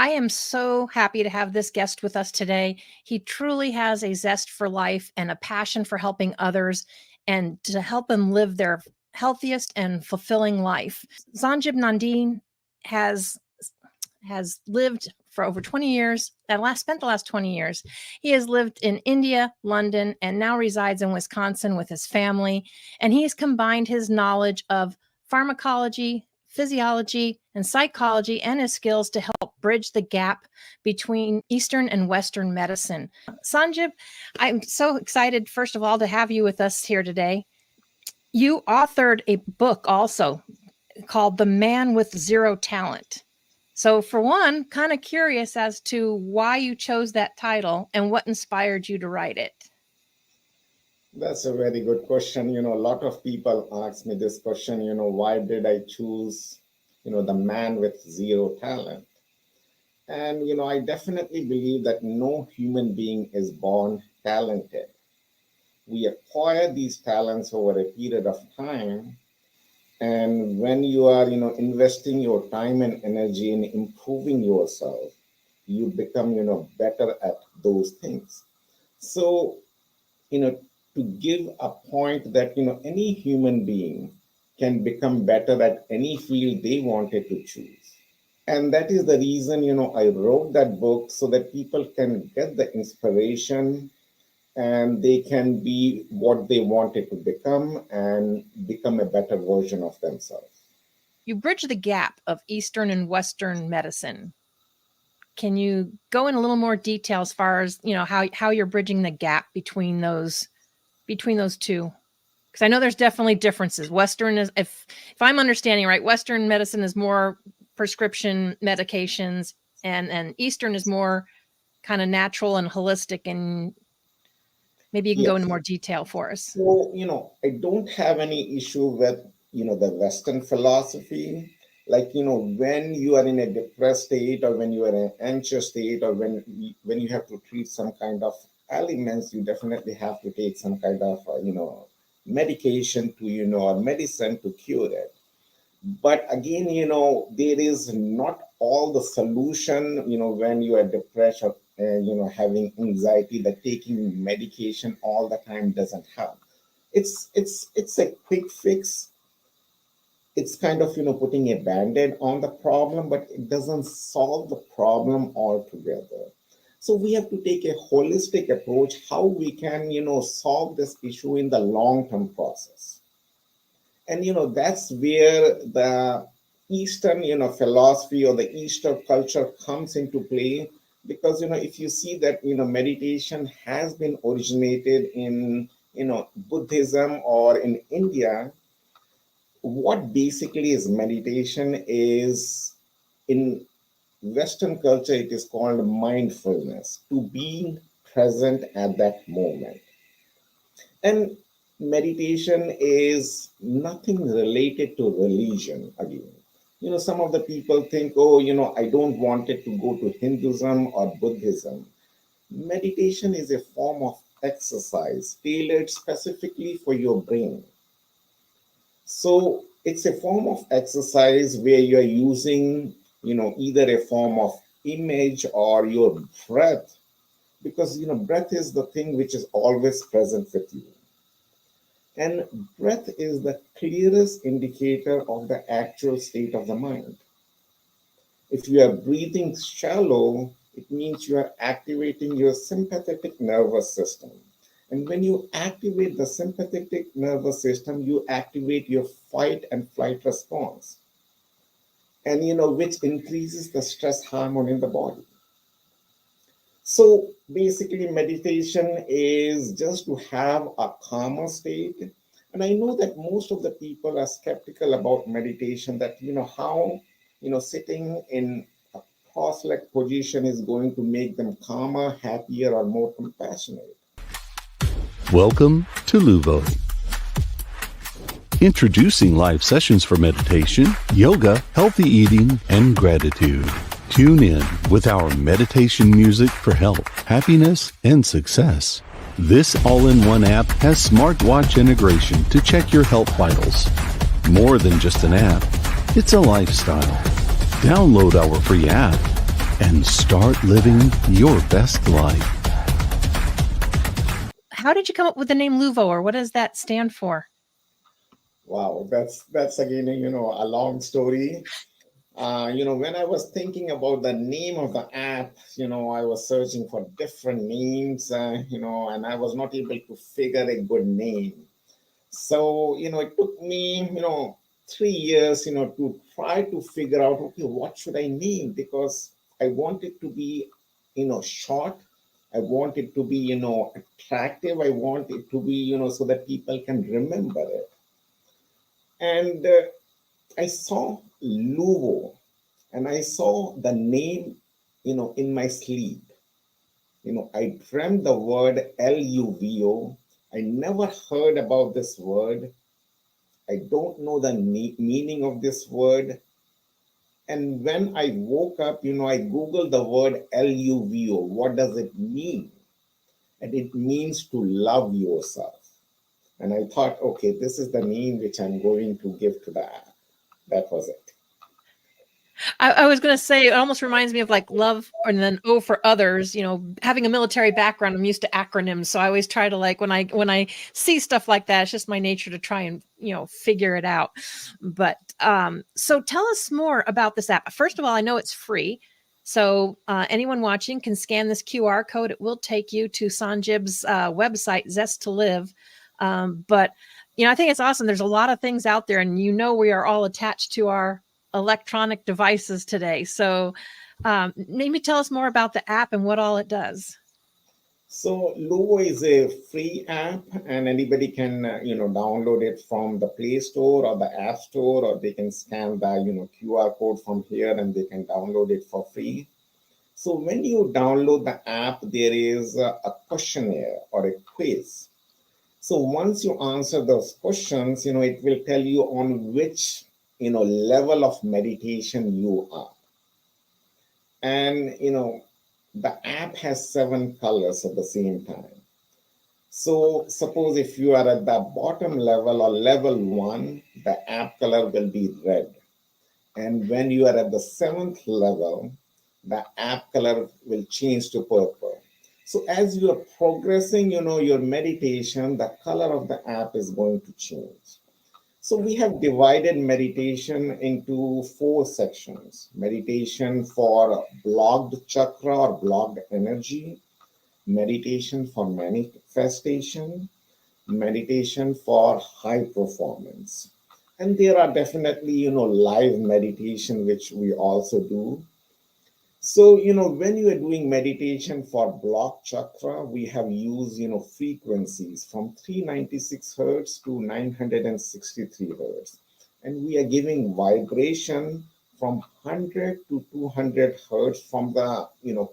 I am so happy to have this guest with us today. He truly has a zest for life and a passion for helping others and to help them live their healthiest and fulfilling life. Sanjib Nandi has lived for over 20 years, spent the last 20 years. He has lived in India, London, and now resides in Wisconsin with his family. And he's combined his knowledge of pharmacology, physiology, and psychology and his skills to help bridge the gap between Eastern and Western medicine. Sanjib, I'm so excited, first of all, to have you with us here today. You authored a book also called The Man with Zero Talent. So for one, kind of curious as to why you chose that title and what inspired you to write it. That's a very good question. A lot of people ask me this question, why did I choose, the man with zero talent? And, I definitely believe that no human being is born talented. We acquire these talents over a period of time. And when you are, investing your time and energy in improving yourself, you become, better at those things. So, to give a point that, any human being can become better at any field they wanted to choose. And that is the reason, I wrote that book so that people can get the inspiration and they can be what they wanted to become and become a better version of themselves. You bridge the gap of Eastern and Western medicine. Can you go in a little more detail as far as, how you're bridging the gap between those two? Because I know there's definitely differences. Western is, if I'm understanding right, Western medicine is more prescription medications and Eastern is more kind of natural and holistic, and maybe you can go into more detail for us. So, I don't have any issue with, the Western philosophy. Like, when you are in a depressed state or when you are in an anxious state or when you have to treat some kind of ailments, you definitely have to take some kind of, medication to, or medicine to cure it. But again, there is not all the solution, when you are depressed or, having anxiety, that taking medication all the time doesn't help. It's a quick fix. It's kind of, putting a band-aid on the problem, but it doesn't solve the problem altogether. So we have to take a holistic approach, how we can, solve this issue in the long-term process. And, that's where the Eastern, philosophy or the Eastern culture comes into play. Because, if you see that, meditation has been originated in, Buddhism or in India, what basically is meditation is, in Western culture, it is called mindfulness, to be present at that moment. And meditation is nothing related to religion again. Some of the people think, I don't want it to go to Hinduism or Buddhism. Meditation is a form of exercise tailored specifically for your brain. So it's a form of exercise where you're using, either a form of image or your breath, because, breath is the thing which is always present with you. And breath is the clearest indicator of the actual state of the mind. If you are breathing shallow, it means you are activating your sympathetic nervous system. And when you activate the sympathetic nervous system, you activate your fight and flight response. And, which increases the stress hormone in the body. So basically, meditation is just to have a calmer state. And I know that most of the people are skeptical about meditation, that, how, sitting in a cross-legged position is going to make them calmer, happier, or more compassionate. Welcome to Luvo. Introducing live sessions for meditation, yoga, healthy eating, and gratitude. Tune in with our meditation music for health, happiness, and success. This all-in-one app has smartwatch integration to check your health vitals. More than just an app, it's a lifestyle. Download our free app and start living your best life. How did you come up with the name Luvo, or what does that stand for? Wow, that's again, a long story. When I was thinking about the name of the app, I was searching for different names, and I was not able to figure a good name. So, it took me, 3 years, to try to figure out, okay, what should I name? Because I want it to be, short. I want it to be, attractive. I want it to be, so that people can remember it. And I saw Luvo, and I saw the name, in my sleep. I dreamt the word Luvo. I never heard about this word. I don't know the meaning of this word. And when I woke up, I Googled the word Luvo. What does it mean? And it means to love yourself. And I thought, okay, this is the name which I'm going to give to the app. That was it. I was going to say, it almost reminds me of like love and then O for others. Having a military background, I'm used to acronyms. So I always try to, like, when I see stuff like that, it's just my nature to try and, figure it out. But so tell us more about this app. First of all, I know it's free. So anyone watching can scan this QR code. It will take you to Sanjib's website, Zest to Live. But I think it's awesome. There's a lot of things out there, and we are all attached to our electronic devices today. So maybe tell us more about the app and what all it does. So Luvo is a free app, and anybody can download it from the Play Store or the App Store, or they can scan the QR code from here and they can download it for free. So when you download the app, there is a questionnaire or a quiz. So once you answer those questions, it will tell you on which level of meditation you are. And the app has 7 colors at the same time. So suppose if you are at the bottom level or level 1, the app color will be red. And when you are at the 7th level, the app color will change to purple. So as you are progressing, your meditation, the color of the app is going to change. So we have divided meditation into 4 sections. Meditation for blocked chakra or blocked energy, meditation for manifestation, meditation for high performance. And there are definitely, live meditation, which we also do. So, when you are doing meditation for blocked chakra, we have used, frequencies from 396 hertz to 963 hertz. And we are giving vibration from 100 to 200 hertz from the,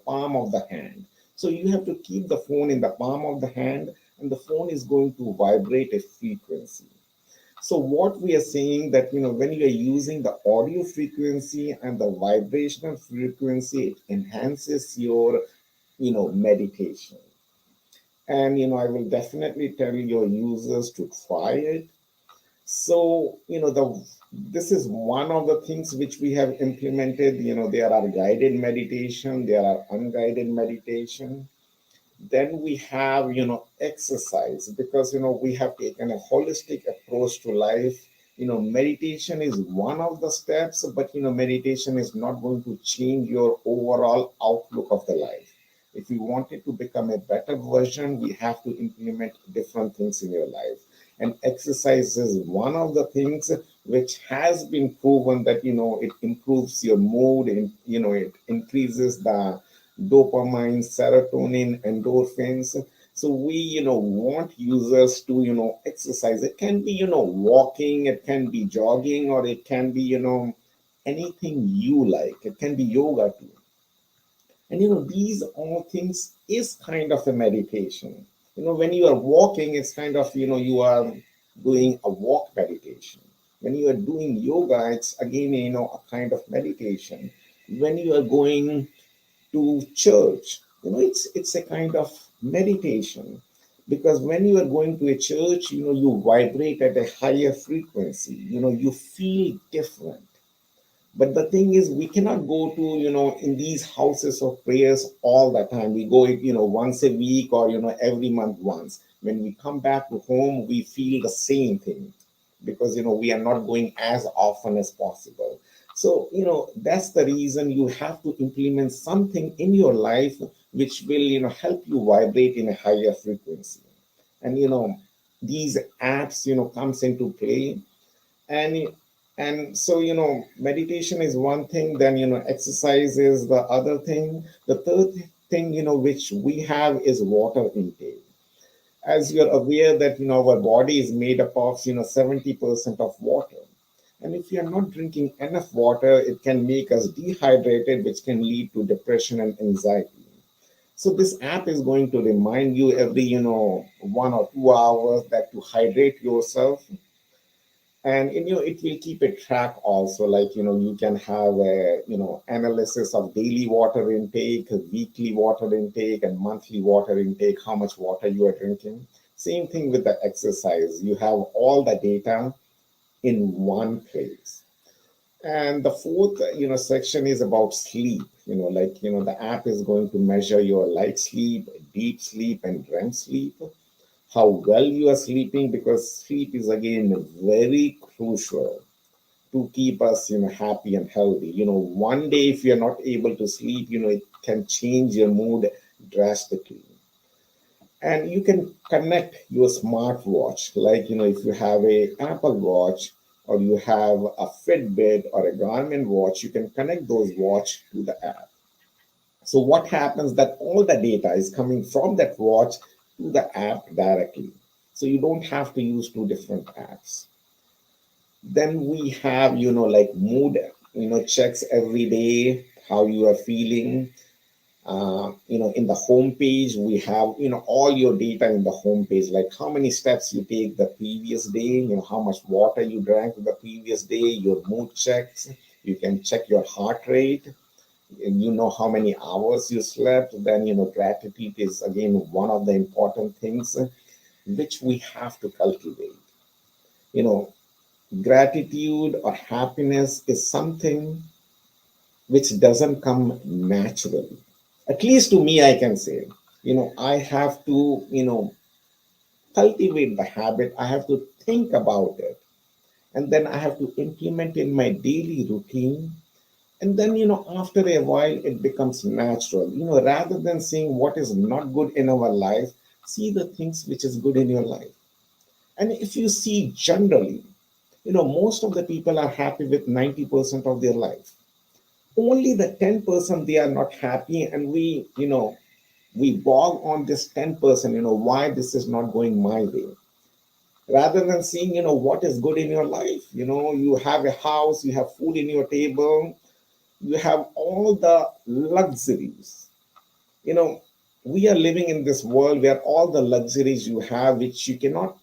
palm of the hand. So you have to keep the phone in the palm of the hand, and the phone is going to vibrate a frequency. So what we are saying that, when you are using the audio frequency and the vibrational frequency, it enhances your, meditation. And, I will definitely tell your users to try it. So, this is one of the things which we have implemented. There are guided meditation, there are unguided meditation. Then we have exercise, because we have taken a holistic approach to life. Meditation is one of the steps, but meditation is not going to change your overall outlook of the life. If you wanted to become a better version, we have to implement different things in your life, and exercise is one of the things which has been proven that it improves your mood, and it increases the dopamine, serotonin, endorphins. So we, want users to, exercise. It can be, walking, it can be jogging, or it can be, anything you like. It can be yoga too. And, these all things is kind of a meditation. When you are walking, it's kind of, you are doing a walk meditation. When you are doing yoga, it's again, a kind of meditation. When you are going to church, it's a kind of meditation, because when you are going to a church, you vibrate at a higher frequency, you feel different. But the thing is, we cannot go to, in these houses of prayers all the time. We go, once a week or, every month once. When we come back to home, we feel the same thing because, we are not going as often as possible. So, that's the reason you have to implement something in your life which will, help you vibrate in a higher frequency. And, these apps, comes into play. And and so, meditation is one thing, then, exercise is the other thing. The third thing, which we have is water intake. As you're aware that, our body is made up of, 70% of water. And if we are not drinking enough water, it can make us dehydrated, which can lead to depression and anxiety. So this app is going to remind you every, 1 or 2 hours that to hydrate yourself. And it will keep a track also, like, you can have a, analysis of daily water intake, weekly water intake, and monthly water intake, how much water you are drinking. Same thing with the exercise. You have all the data in one place. And the fourth, section is about sleep. Like, the app is going to measure your light sleep, deep sleep, and REM sleep, how well you are sleeping, because sleep is again very crucial to keep us, happy and healthy. One day if you're not able to sleep, it can change your mood drastically. And you can connect your smartwatch, like, if you have a Apple Watch or you have a Fitbit or a Garmin watch, you can connect those watch to the app. So what happens that all the data is coming from that watch to the app directly. So you don't have to use two different apps. Then we have, like mood, checks every day, how you are feeling. In the home page, we have, all your data in the home page, like how many steps you take the previous day, how much water you drank the previous day, your mood checks. You can check your heart rate, and how many hours you slept. Then, gratitude is again one of the important things which we have to cultivate. You know, Gratitude or happiness is something which doesn't come naturally. At least to me, I can say, I have to, cultivate the habit. I have to think about it. And then I have to implement in my daily routine. And then, after a while, it becomes natural. Rather than seeing what is not good in our life, see the things which is good in your life. And if you see generally, most of the people are happy with 90% of their life. Only the 10% they are not happy, and we bog on this 10%, why this is not going my way. Rather than seeing, what is good in your life. You have a house, you have food in your table, you have all the luxuries. You know, we are living in this world where all the luxuries you have, which you cannot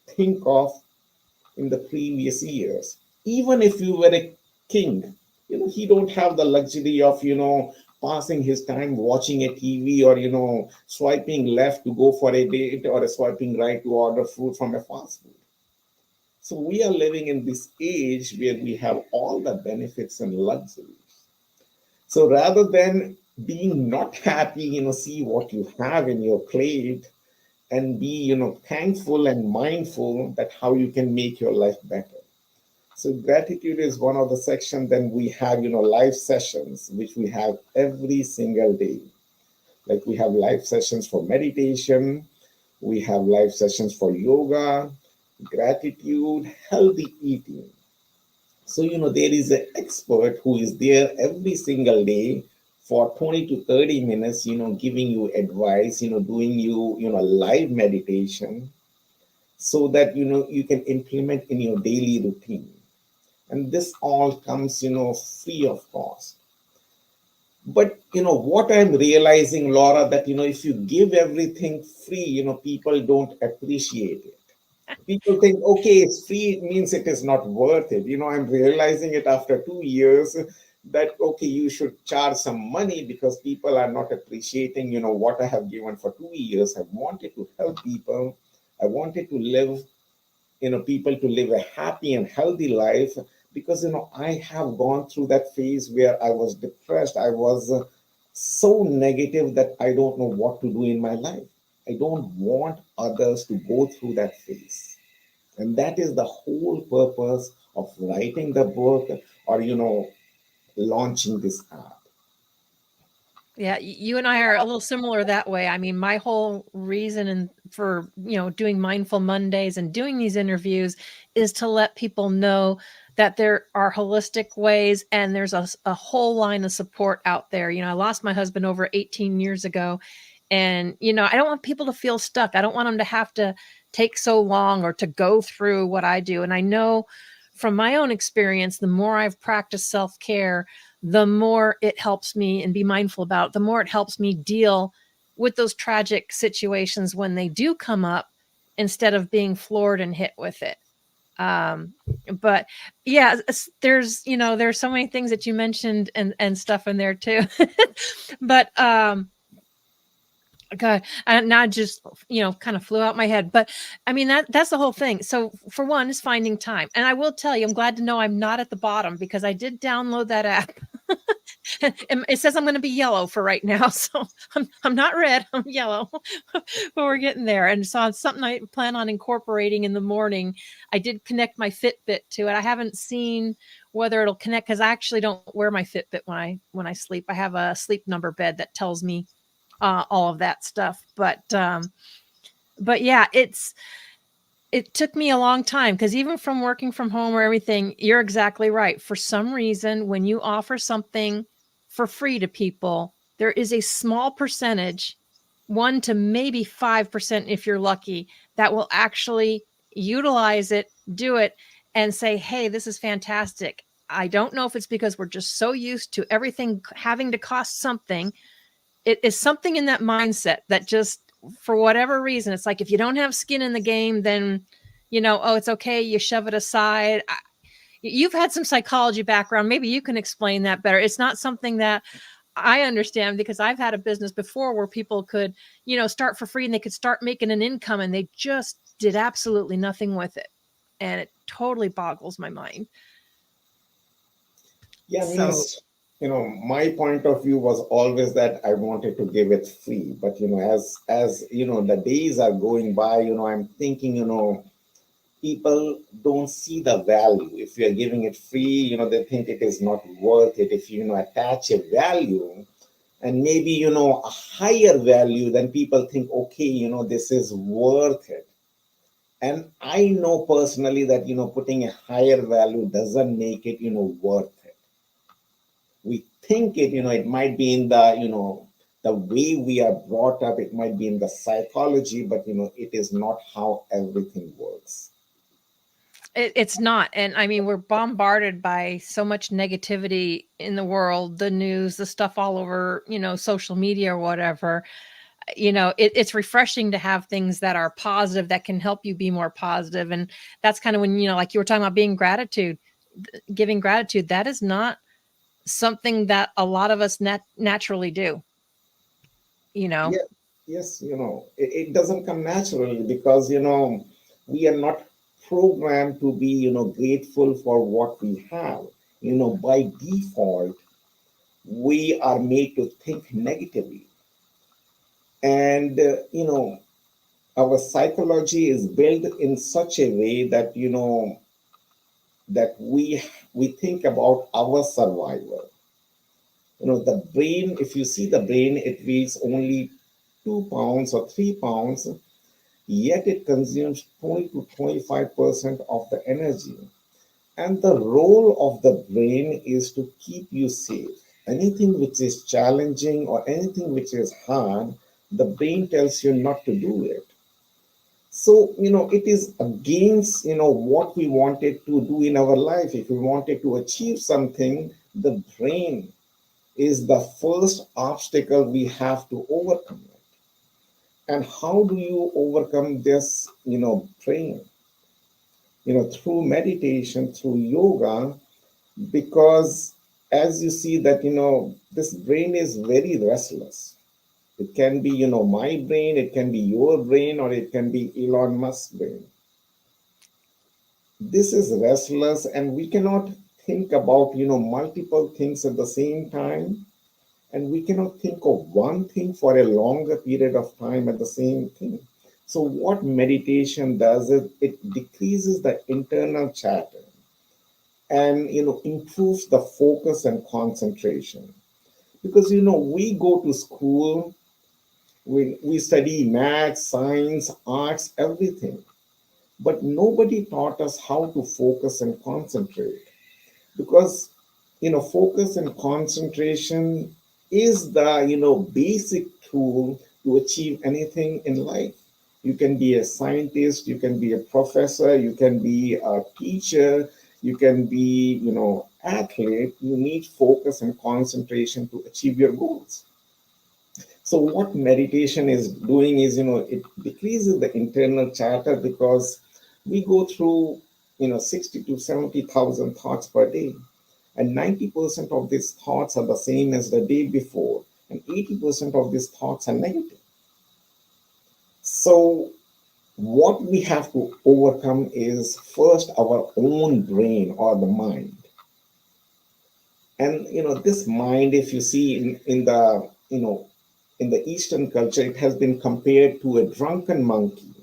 think of in the previous years. Even if you were a king, he don't have the luxury of, passing his time watching a TV or, swiping left to go for a date or swiping right to order food from a fast food. So we are living in this age where we have all the benefits and luxuries. So rather than being not happy, see what you have in your plate and be, thankful and mindful that how you can make your life better. So gratitude is one of the sections. Then we have, live sessions, which we have every single day. Like we have live sessions for meditation, we have live sessions for yoga, gratitude, healthy eating. So, there is an expert who is there every single day for 20 to 30 minutes, giving you advice, doing live meditation so that, you can implement in your daily routine. And this all comes, free of cost. But, what I'm realizing, Laura, that, if you give everything free, people don't appreciate it. People think, okay, it's free, it means it is not worth it. I'm realizing it after 2 years that, okay, you should charge some money because people are not appreciating, what I have given for 2 years. I wanted to help people. I wanted to live, people to live a happy and healthy life. because I have gone through that phase where I was depressed. I was so negative that I don't know what to do in my life. I don't want others to go through that phase. And that is the whole purpose of writing the book, or launching this app. Yeah, you and I are a little similar that way. I mean, my whole reason for, doing Mindful Mondays and doing these interviews is to let people know that there are holistic ways and there's a whole line of support out there. I lost my husband over 18 years ago, and, I don't want people to feel stuck. I don't want them to have to take so long or to go through what I do. And I know from my own experience, the more I've practiced self-care, the more it helps me and be mindful about, the more it helps me deal with those tragic situations when they do come up, instead of being floored and hit with it. But yeah, there's so many things that you mentioned and stuff in there too. But God, and now just, kind of flew out my head. But I mean, that's the whole thing. So for one is finding time. And I will tell you, I'm glad to know I'm not at the bottom, because I did download that app. And it says I'm going to be yellow for right now. So I'm not red, I'm yellow, but we're getting there. And so it's something I plan on incorporating in the morning. I did connect my Fitbit to it. I haven't seen whether it'll connect, because I actually don't wear my Fitbit when I sleep. I have a sleep number bed that tells me all of that stuff. But yeah, it took me a long time, because even from working from home or everything, you're exactly right. For some reason, when you offer something for free to people, there is a small percentage, 1 to maybe 5% if you're lucky, that will actually utilize it, do it, and say, hey, this is fantastic. I don't know if it's because we're just so used to everything having to cost something. It is something in that mindset that just, for whatever reason, it's like, if you don't have skin in the game, then, oh, it's okay. You shove it aside. You've had some psychology background. Maybe you can explain that better. It's not something that I understand, because I've had a business before where people could, start for free and they could start making an income, and they just did absolutely nothing with it. And it totally boggles my mind. Yeah, So means, my point of view was always that I wanted to give it free. But, as the days are going by, I'm thinking, people don't see the value. If you're giving it free, they think it is not worth it. If you, attach a value, and maybe, a higher value, then people think, okay, this is worth it. And I know personally that, putting a higher value doesn't make it, worth it. We think it, it might be in the, the way we are brought up, it might be in the psychology, but, it is not how everything works. it's not. And I mean, we're bombarded by so much negativity in the world, the news, the stuff all over, social media or whatever. It's refreshing to have things that are positive, that can help you be more positive. And that's kind of when, like you were talking about giving gratitude, that is not something that a lot of us naturally do. Yeah, yes, it doesn't come naturally, because, we are not programmed to be, grateful for what we have. By default, we are made to think negatively. And, our psychology is built in such a way that, that we think about our survival. The brain, if you see the brain, it weighs only 2 pounds or 3 pounds, yet it consumes 20 to 25% of the energy. And the role of the brain is to keep you safe. Anything which is challenging or anything which is hard, the brain tells you not to do it. So, it is against, what we wanted to do in our life. If we wanted to achieve something, the brain is the first obstacle we have to overcome. And how do you overcome this, brain? Through meditation, through yoga, because as you see that, this brain is very restless. It can be, my brain, it can be your brain, or it can be Elon Musk's brain. this is restless, and we cannot think about, multiple things at the same time, and we cannot think of one thing for a longer period of time at the same thing. So what meditation does is it decreases the internal chatter and improves the focus and concentration. Because we go to school, we study maths, science, arts, everything, but nobody taught us how to focus and concentrate. Because focus and concentration is the basic tool to achieve anything in life. You can be a scientist, you can be a professor, you can be a teacher, you can be athlete. You need focus and concentration to achieve your goals. So what meditation is doing is, it decreases the internal chatter, because we go through 60 to 70,000 thoughts per day, and 90% of these thoughts are the same as the day before, and 80% of these thoughts are negative. So what we have to overcome is first our own brain or the mind. And this mind, if you see in the in the Eastern culture, it has been compared to a drunken monkey.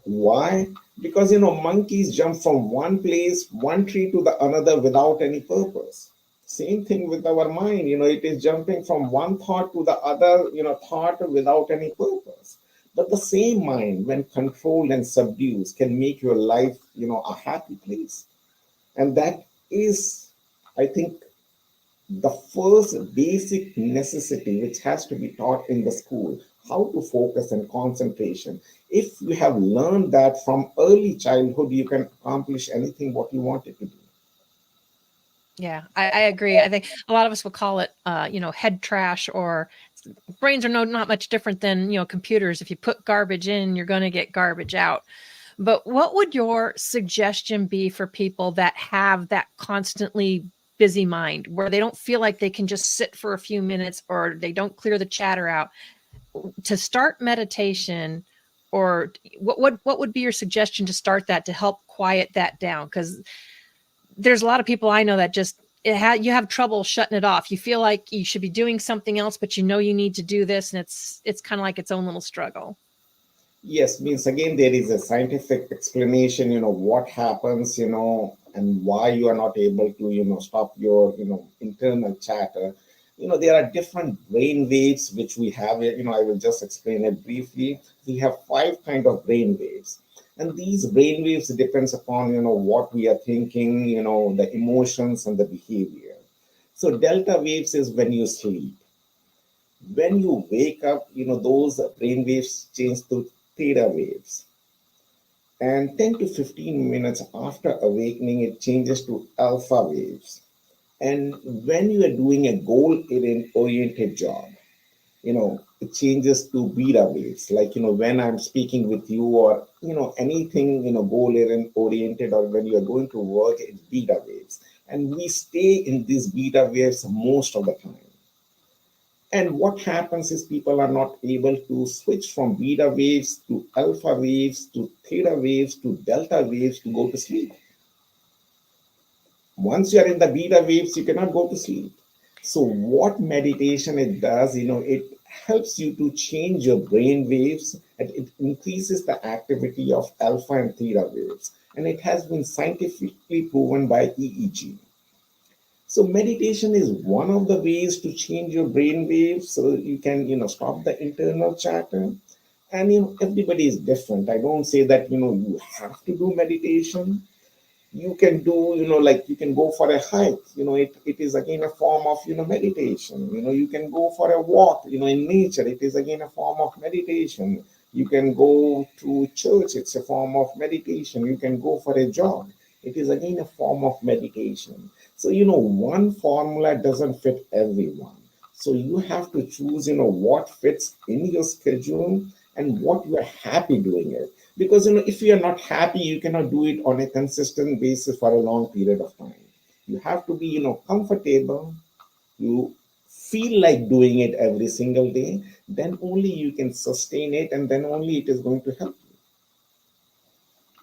Why? Because monkeys jump from one place, one tree to the another without any purpose. Same thing with our mind. It is jumping from one thought to the other, thought without any purpose. But the same mind, when controlled and subdued, can make your life, a happy place. And that is, I think, the first basic necessity which has to be taught in the school: how to focus and concentration. If you have learned that from early childhood, you can accomplish anything what you wanted to do. Yeah, I agree. I think a lot of us would call it, head trash, or brains are not much different than, computers. If you put garbage in, you're going to get garbage out. But what would your suggestion be for people that have that constantly busy mind, where they don't feel like they can just sit for a few minutes, or they don't clear the chatter out, to start meditation? Or what would be your suggestion to start that, to help quiet that down? Because there's a lot of people I know that just you have trouble shutting it off. You feel like you should be doing something else, but you need to do this, and it's kind of like its own little struggle. Yes, means again, there is a scientific explanation, what happens, and why you are not able to, stop your, internal chatter. There are different brain waves which we have. I will just explain it briefly. We have five kind of brain waves. And these brain waves depends upon, what we are thinking, the emotions and the behavior. So delta waves is when you sleep. When you wake up, those brain waves change to theta waves. And 10 to 15 minutes after awakening, it changes to alpha waves. And when you are doing a goal oriented job, it changes to beta waves. Like, when I'm speaking with you, or, anything, goal oriented, or when you are going to work, it's beta waves. And we stay in these beta waves most of the time. And what happens is people are not able to switch from beta waves to alpha waves to theta waves to delta waves to go to sleep. Once you are in the beta waves, you cannot go to sleep. So what meditation it does, it helps you to change your brain waves, and it increases the activity of alpha and theta waves. And it has been scientifically proven by EEG. So meditation is one of the ways to change your brain waves, so you can, stop the internal chatter. And everybody is different. I don't say that you have to do meditation. You can do, like you can go for a hike. It is again a form of meditation. You can go for a walk. In nature, it is again a form of meditation. You can go to church. It's a form of meditation. You can go for a jog. It is again a form of meditation. So, one formula doesn't fit everyone. So you have to choose, what fits in your schedule and what you are happy doing it. Because, if you are not happy, you cannot do it on a consistent basis for a long period of time. You have to be, comfortable. You feel like doing it every single day. Then only you can sustain it, and then only it is going to help you.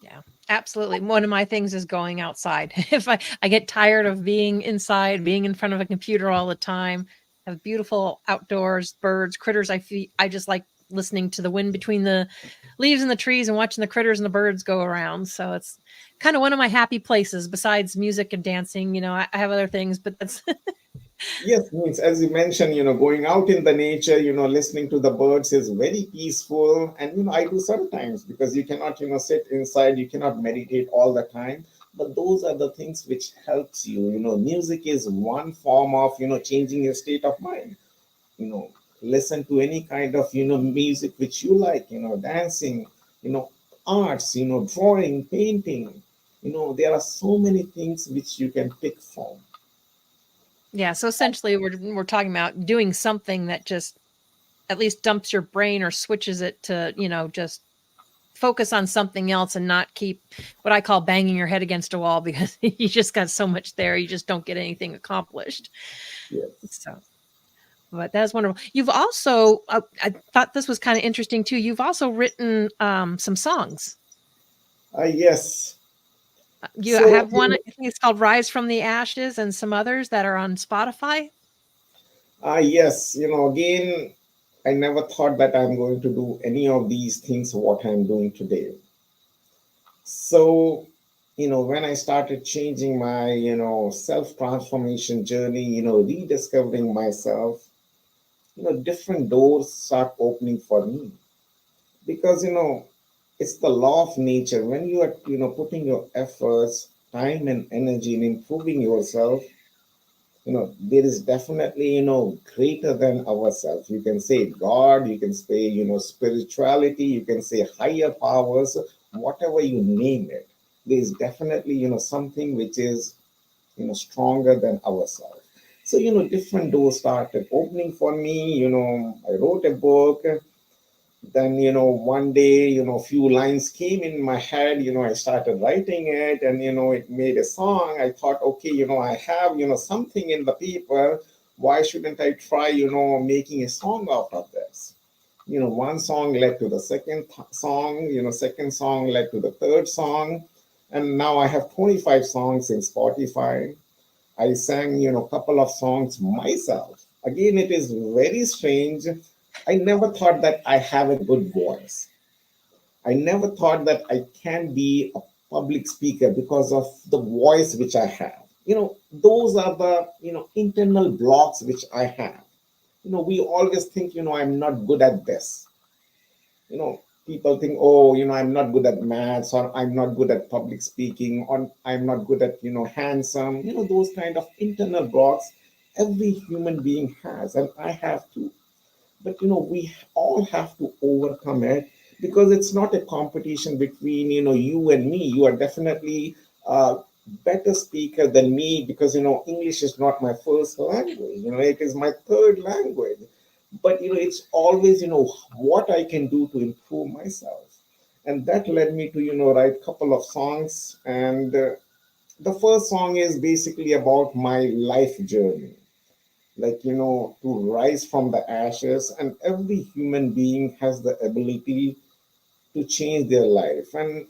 Yeah. Absolutely. One of my things is going outside. If I get tired of being inside, being in front of a computer all the time, have beautiful outdoors, birds, critters. I just like listening to the wind between the leaves and the trees and watching the critters and the birds go around. So it's kind of one of my happy places besides music and dancing. I have other things, but that's Yes, means as you mentioned, going out in the nature, listening to the birds is very peaceful. And, I do sometimes because you cannot, sit inside, you cannot meditate all the time. But those are the things which helps you. Music is one form of, changing your state of mind. You know, listen to any kind of, music which you like, dancing, arts, drawing, painting. There are so many things which you can pick from. yeah. So essentially, we're talking about doing something that just at least dumps your brain or switches it to just focus on something else and not keep what I call banging your head against a wall because you just got so much there, you just don't get anything accomplished. Yes. So, but that's wonderful. You've also, I thought this was kind of interesting too. You've also written some songs. Yes. You So, have one, I think it's called Rise from the Ashes, and some others that are on Spotify. yes, again, I never thought that I'm going to do any of these things, what I'm doing today. So, when I started changing my, self transformation journey, rediscovering myself, different doors start opening for me. Because, it's the law of nature. When you are, putting your efforts, time, and energy in improving yourself, there is definitely greater than ourselves. You can say god, you can say spirituality, you can say higher powers, whatever you name it. There is definitely something which is stronger than ourselves. So different doors started opening for me. I wrote a book. Then one day few lines came in my head. I started writing it, and it made a song. I thought, okay, I have something in the paper. Why shouldn't I try making a song out of this? One song led to the second song. Second song led to the third song, and now I have 25 songs in Spotify. I sang, a couple of songs myself. Again, it is very strange. I never thought that I have a good voice. I never thought that I can be a public speaker because of the voice which I have. Those are the, internal blocks which I have. We always think, I'm not good at this. People think, oh, I'm not good at maths, or I'm not good at public speaking, or I'm not good at, handsome, those kind of internal blocks every human being has, and I have to. But we all have to overcome it, because it's not a competition between you and me. You are definitely a better speaker than me, because English is not my first language. It is my third language. But it's always what I can do to improve myself. And that led me to write a couple of songs. And the first song is basically about my life journey, like to rise from the ashes. And every human being has the ability to change their life. And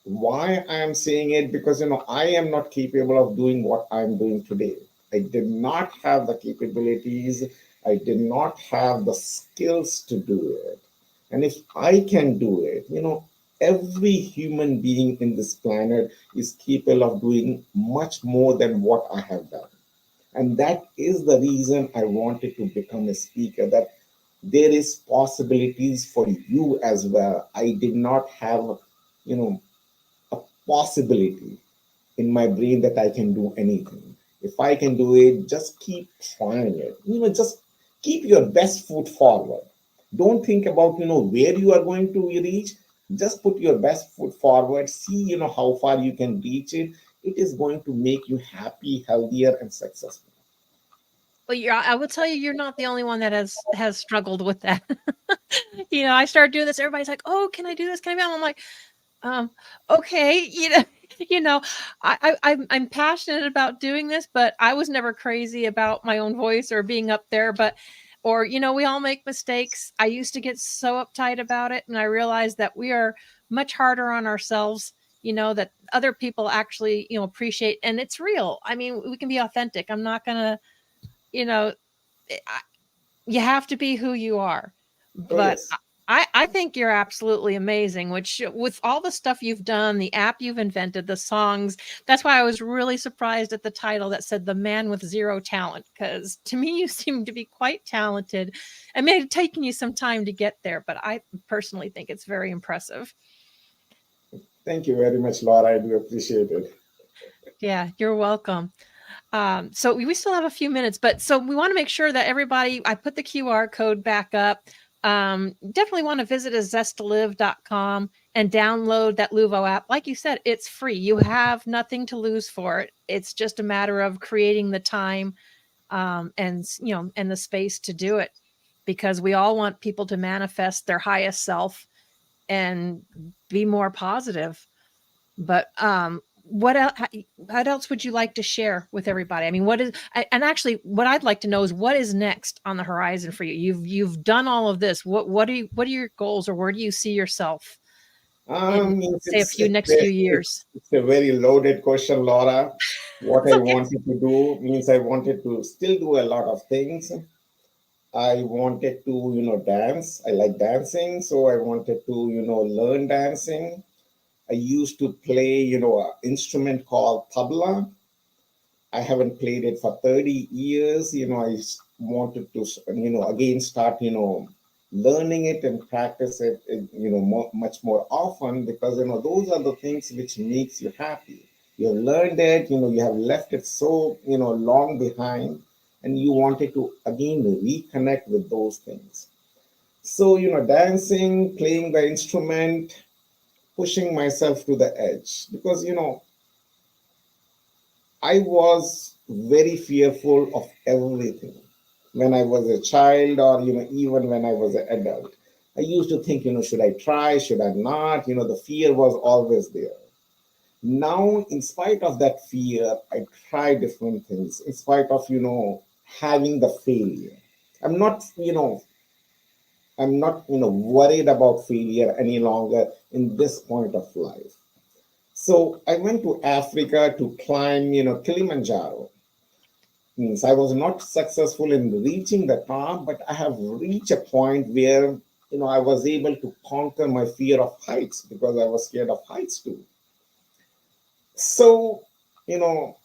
why I am saying it, because I am not capable of doing what I'm doing today. I did not have the capabilities, I did not have the skills to do it. And if I can do it, every human being in this planet is capable of doing much more than what I have done. And that is the reason I wanted to become a speaker, that there is possibilities for you as well. I did not have you know a possibility in my brain that I can do anything. If I can do it, just keep trying it. Just keep your best foot forward. Don't think about where you are going to reach. Just put your best foot forward. See how far you can reach it. It is going to make you happy, healthier, and successful. Well, I will tell you, you're not the only one that has struggled with that. I started doing this. Everybody's like, "Oh, can I do this? Can I?" I'm like, um, okay, you know, I'm passionate about doing this, but I was never crazy about my own voice or being up there. But, or we all make mistakes. I used to get so uptight about it, and I realized that we are much harder on ourselves that other people actually, appreciate, and it's real. I mean, we can be authentic. I'm not gonna, you know, you have to be who you are. Oh, But yes. I think you're absolutely amazing, which with all the stuff you've done, the app you've invented, the songs, that's why I was really surprised at the title that said The Man with Zero Talent, because to me, you seem to be quite talented. It may have taken you some time to get there, but I personally think it's very impressive. Thank you very much, Laura. I do appreciate it. Yeah, you're welcome. So we still have a few minutes, but so we want to make sure that everybody, I put the QR code back up. Definitely want to visit zestlive.com and download that Luvo app. Like you said, it's free. You have nothing to lose for it. It's just a matter of creating the time, and the space to do it, because we all want people to manifest their highest self and be more positive. But what else would you like to share with everybody? I mean, and actually what I'd like to know is what is next on the horizon for you? You've done all of this. What are your goals, or where do you see yourself in, It's, say, it's, next few it's, years? it's a very loaded question, Laura. What It's I okay. wanted to do means I wanted to still do a lot of things. I wanted to, dance. I like dancing, so I wanted to, learn dancing. I used to play, an instrument called tabla. I haven't played it for 30 years. Wanted to, again start, learning it and practice it, much more often, because, those are the things which makes you happy. You have learned it, you have left it so, long behind, and you wanted to again reconnect with those things. So, dancing, playing the instrument, pushing myself to the edge, because, I was very fearful of everything when I was a child, or even when I was an adult. I used to think, should I try, should I not? The fear was always there. Now, in spite of that fear, I try different things. In spite of having the failure, I'm not worried about failure any longer in this point of life. So I went to Africa to climb, Kilimanjaro. Means I was not successful in reaching the top, but I have reached a point where, I was able to conquer my fear of heights, because I was scared of heights too. So, you know,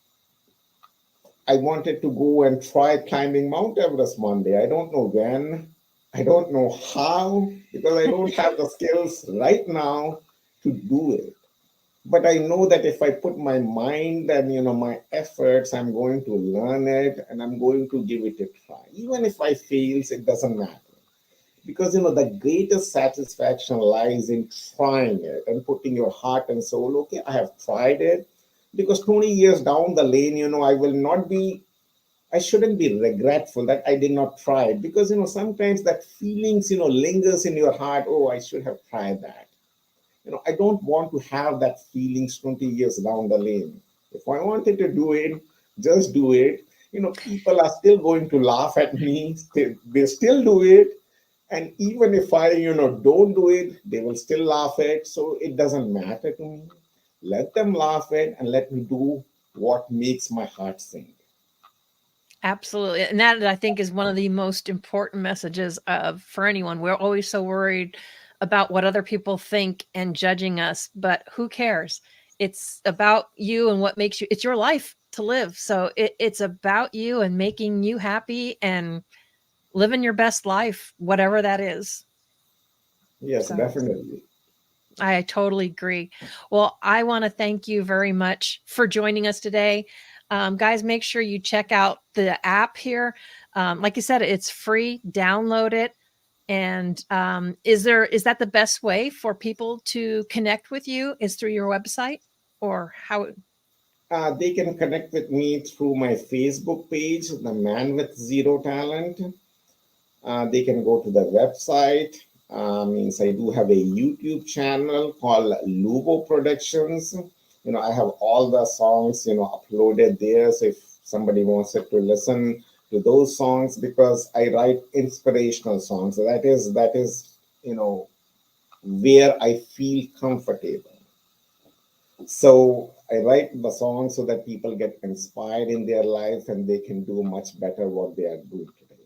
I wanted to go and try climbing Mount Everest one day. I don't know when, I don't know how, because I don't have the skills right now to do it. But I know that if I put my mind and my efforts, I'm going to learn it and I'm going to give it a try. Even if I fails, it doesn't matter. Because the greatest satisfaction lies in trying it and putting your heart and soul. Okay, I have tried it. Because 20 years down the lane, I shouldn't be regretful that I did not try it. Because sometimes that feelings lingers in your heart. Oh, I should have tried that. I don't want to have that feelings 20 years down the lane. If I wanted to do it, just do it. People are still going to laugh at me. They still do it. And even if I, don't do it, they will still laugh at. So it doesn't matter to me. Let them laugh at and let me do what makes my heart sing. Absolutely. And that, I think, is one of the most important messages for anyone. We're always so worried about what other people think and judging us, but who cares? It's about you and what makes you, it's your life to live. So it's about you and making you happy and living your best life, whatever that is. Yes, So definitely. I totally agree. Well, I want to thank you very much for joining us today. Guys, make sure you check out the app here. Like you said, it's free. Download it. And is that the best way for people to connect with you, is through your website, or how? They can connect with me through my Facebook page, The Man with Zero Talent. They can go to the website. Means I do have a YouTube channel called Lugo Productions. I have all the songs, uploaded there. So if somebody wants to listen to those songs, because I write inspirational songs. So that is, where I feel comfortable. So I write the song so that people get inspired in their life and they can do much better what they are doing today.